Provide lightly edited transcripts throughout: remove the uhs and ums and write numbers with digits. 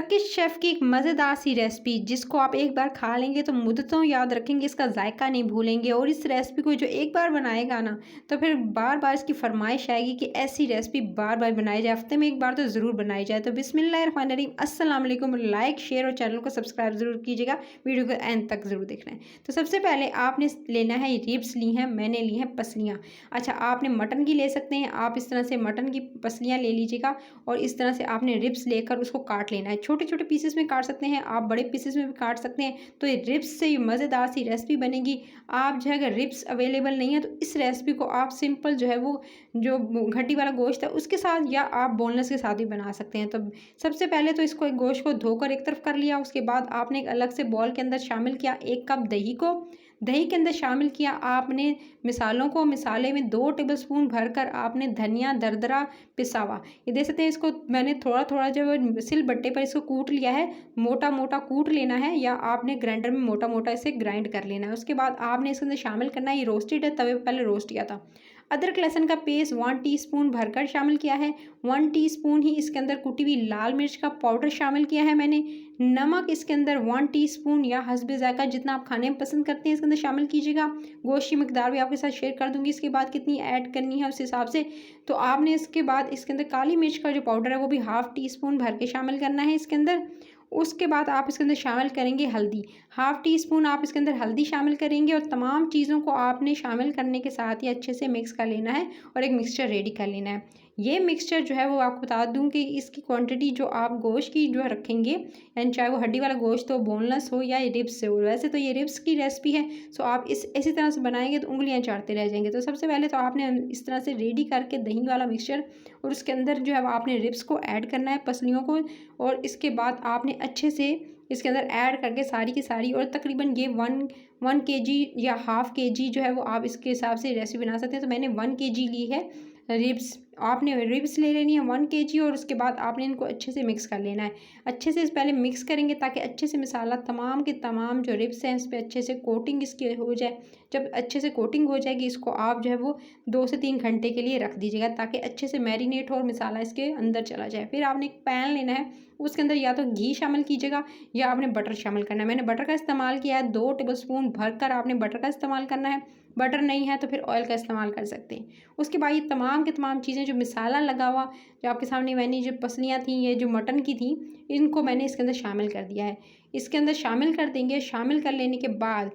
Turkish chef की एक मज़ेदार सी रेसिपी जिसको आप एक बार खा लेंगे तो मुद्दतों याद रखेंगे, इसका जायका नहीं भूलेंगे। और इस रेसिपी को जो एक बार बनाएगा ना तो फिर बार बार इसकी फरमाइश आएगी कि ऐसी रेसिपी बार बार बनाई जाए, हफ्ते में एक बार तो ज़रूर बनाई जाए। तो बिस्मिल्लाहिर्रहमानिर्रहीम, अस्सलाम वालेकुम। लाइक शेयर और चैनल को सब्सक्राइब ज़रूर कीजिएगा, वीडियो को एंड तक ज़रूर देखना है। तो सबसे पहले आपने लेना है रिब्स ली हैं, मैंने ली हैं पसलियाँ। अच्छा, आपने मटन की ले सकते हैं, आप इस तरह से मटन की पसलियाँ ले लीजिएगा और इस तरह से आपने रिब्स लेकर उसको काट लेना है। छोटे छोटे पीसेस में काट सकते हैं, आप बड़े पीसेस में भी काट सकते हैं। तो ये रिब्स से ये मज़ेदार सी रेसिपी बनेगी। आप जो है अगर रिब्स अवेलेबल नहीं है तो इस रेसिपी को आप सिंपल जो है वो जो हड्डी वाला गोश्त है उसके साथ या आप बोनलेस के साथ भी बना सकते हैं। तो सबसे पहले तो इसको एक गोश्त को धोकर एक तरफ कर लिया, उसके बाद आपने एक अलग से बॉल के अंदर शामिल किया 1 कप दही को। दही के अंदर शामिल किया आपने मिसालों को, मिसाले में 2 टेबलस्पून भरकर आपने धनिया दरदरा पिसा हुआ, ये देख सकते हैं। इसको मैंने थोड़ा थोड़ा जब सिलबट्टे पर इसको कूट लिया है, मोटा मोटा कूट लेना है या आपने ग्राइंडर में मोटा मोटा इसे ग्राइंड कर लेना है। उसके बाद आपने इसके अंदर शामिल करना है, ये रोस्टेड है, तवे पर पहले रोस्ट किया था। अदरक लहसुन का पेस्ट 1 टीस्पून भरकर शामिल किया है। 1 टीस्पून ही इसके अंदर कुटी हुई लाल मिर्च का पाउडर शामिल किया है मैंने। नमक इसके अंदर 1 टीस्पून या हस्बे ज़ायका जितना आप खाने में पसंद करते हैं इसके अंदर शामिल कीजिएगा। गोश्त की मिकदार भी आपके साथ शेयर कर दूंगी, इसके बाद कितनी ऐड करनी है उस हिसाब से। तो आपने इसके बाद इसके अंदर काली मिर्च का जो पाउडर है वो भी 1/2 टीस्पून भर के शामिल करना है इसके अंदर। उसके बाद आप इसके अंदर शामिल करेंगे हल्दी, 1/2 टीस्पून आप इसके अंदर हल्दी शामिल करेंगे। और तमाम चीज़ों को आपने शामिल करने के साथ ही अच्छे से मिक्स कर लेना है और एक मिक्सचर रेडी कर लेना है। ये मिक्सचर जो है वो आपको बता दूं कि इसकी क्वांटिटी जो आप गोश्त की जो रखेंगे, यानी चाहे वो हड्डी वाला गोश्त हो, बोनलेस हो या रिब्स से हो। वैसे तो ये रिब्स की रेसिपी है, सो आप इसी तरह से बनाएंगे तो उंगलियां चाटते रह जाएंगे। तो सबसे पहले तो आपने इस तरह से रेडी करके दही वाला मिक्सचर और उसके अंदर जो है आपने रिब्स को ऐड करना है, पसलियों को। और इसके बाद आपने अच्छे से इसके अंदर ऐड करके सारी की सारी, और तकरीबन ये 1 केजी या 1/2 केजी जो है वो आप इसके हिसाब से रेसिपी बना सकते हैं। तो मैंने 1 केजी ली है रिब्स, आपने रिब्स ले लेनी है 1 केजी। और उसके बाद आपने इनको अच्छे से मिक्स कर लेना है। अच्छे से इस पहले मिक्स करेंगे ताकि अच्छे से मसाला तमाम के तमाम जो रिब्स हैं इस पर अच्छे से कोटिंग इसकी हो जाए। जब अच्छे से कोटिंग हो जाएगी इसको आप जो है वो 2 से 3 घंटे के लिए रख दीजिएगा ताकि अच्छे से मैरिनेट हो और मसाला इसके अंदर चला जाए। फिर आपने एक पैन लेना है, उसके अंदर या तो घी शामिल कीजिएगा या आपने बटर शामिल करना है। मैंने बटर का इस्तेमाल किया है, 2 टेबलस्पून भरकर आपने बटर का इस्तेमाल करना है। बटर नहीं है तो फिर ऑयल का इस्तेमाल कर सकते हैं। उसके बाद ये तमाम की तमाम चीज़ें जो मसाला लगा हुआ जो आपके सामने मैंने जो पसलियाँ थी ये जो मटन की थी इनको मैंने इसके अंदर शामिल कर दिया है। इसके अंदर शामिल कर देंगे। शामिल कर लेने के बाद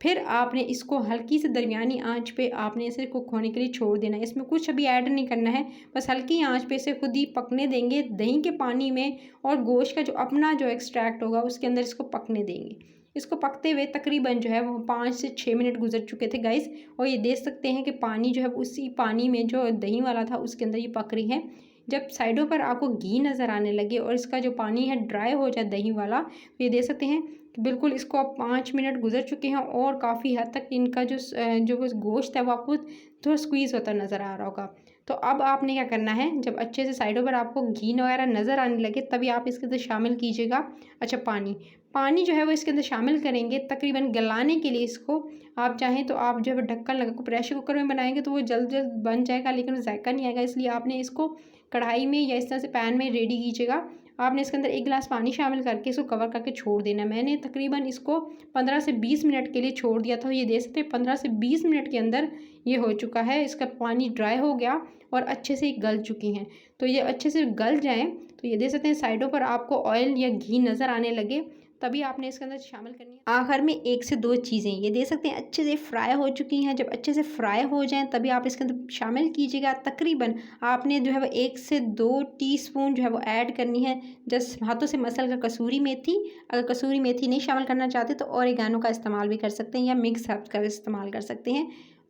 फिर आपने इसको हल्की से दरमियानी आंच पे आपने इसे कुक होने के लिए छोड़ देना है। इसमें कुछ अभी ऐड नहीं करना है, बस हल्की आंच पे इसे खुद ही पकने देंगे दही के पानी में। और गोश्त का जो अपना जो एक्सट्रैक्ट होगा उसके अंदर इसको पकने देंगे। इसको पकते हुए तकरीबन जो है वो 5 से 6 मिनट गुजर चुके थे गाइस। और ये देख सकते हैं कि पानी जो है उसी पानी में जो दही वाला था उसके अंदर ये पक रही है। जब साइडों पर आपको घी नज़र आने लगे और इसका जो पानी है ड्राई हो जाए दही वाला, तो ये देख सकते हैं कि बिल्कुल इसको अब 5 मिनट गुजर चुके हैं और काफ़ी हद तक इनका जो गोश्त है वो आपको थोड़ा स्क्वीज़ होता नज़र आ रहा होगा। तो अब आपने क्या करना है, जब अच्छे से साइडों पर आपको घी वगैरह नज़र आने लगे तभी आप इसके अंदर शामिल कीजिएगा अच्छा पानी जो है वो इसके अंदर शामिल करेंगे तकरीबन गलाने के लिए इसको। आप चाहें तो आप जो है ढक्कन लगा प्रेशर कुकर में बनाएंगे तो वो जल्द जल्द बन जाएगा लेकिन जायका नहीं आएगा, इसलिए आपने इसको कढ़ाई में या इस तरह से पैन में रेडी कीजिएगा। आपने इसके अंदर 1 गिलास पानी शामिल करके इसको कवर करके छोड़ देना है। मैंने तकरीबन इसको 15 से 20 मिनट के लिए छोड़ दिया था। ये देख सकते हैं 15 से 20 मिनट के अंदर ये हो चुका है, इसका पानी ड्राई हो गया और अच्छे से गल चुकी हैं। तो ये अच्छे से गल जाएँ तो ये देख सकते हैं साइडों पर आपको ऑयल या घी नज़र आने लगे तभी आपने इसके अंदर शामिल करनी है। आखिर में 1 से 2 चीज़ें ये देख सकते हैं अच्छे से फ्राई हो चुकी हैं। जब अच्छे से फ्राई हो जाएं तभी आप इसके अंदर शामिल कीजिएगा। तकरीबन आपने जो है वो 1 से 2 टीस्पून जो है वो ऐड करनी है जस्ट हाथों से मसल कर कसूरी मेथी। अगर कसूरी मेथी नहीं शामिल करना चाहते तो ओरिगानो का इस्तेमाल भी कर सकते हैं या मिक्स हर्ब का इस्तेमाल कर सकते हैं।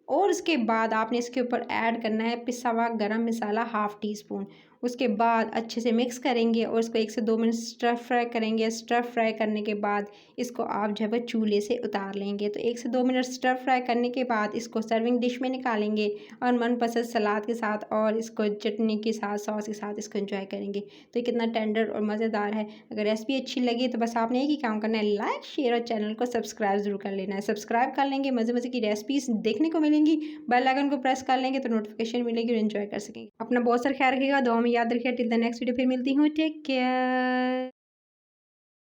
और उसके बाद आपने इसके ऊपर ऐड करना है पिसा हुआ गरम मसाला 1/2 टीस्पून। उसके बाद अच्छे से मिक्स करेंगे और इसको 1 से 2 मिनट स्टर फ्राई करेंगे। स्टर फ्राई करने के बाद इसको आप जो है वो चूल्हे से उतार लेंगे। तो 1 से 2 मिनट स्टर फ्राई करने के बाद इसको सर्विंग डिश में निकालेंगे और मनपसंद सलाद के साथ और इसको चटनी के साथ सॉस के साथ इसको एंजॉय करेंगे। तो ये कितना टेंडर और मज़ेदार है। अगर रेसिपी अच्छी लगी तो बस आपने एक ही काम करना है, लाइक शेयर और चैनल को सब्सक्राइब ज़रूर कर लेना है। सब्सक्राइब कर लेंगे मज़े मज़े की रेसिपीज़ देखने को मिलेंगी। बेल आइकन को प्रेस कर लेंगे तो नोटिफिकेशन मिलेगी और एंजॉय कर सकेंगे। अपना बहुत सारा ख्याल रखिएगा, दुआ में याद रखिएगा। टिल द नेक्स्ट वीडियो फिर मिलती हूँ। Take care.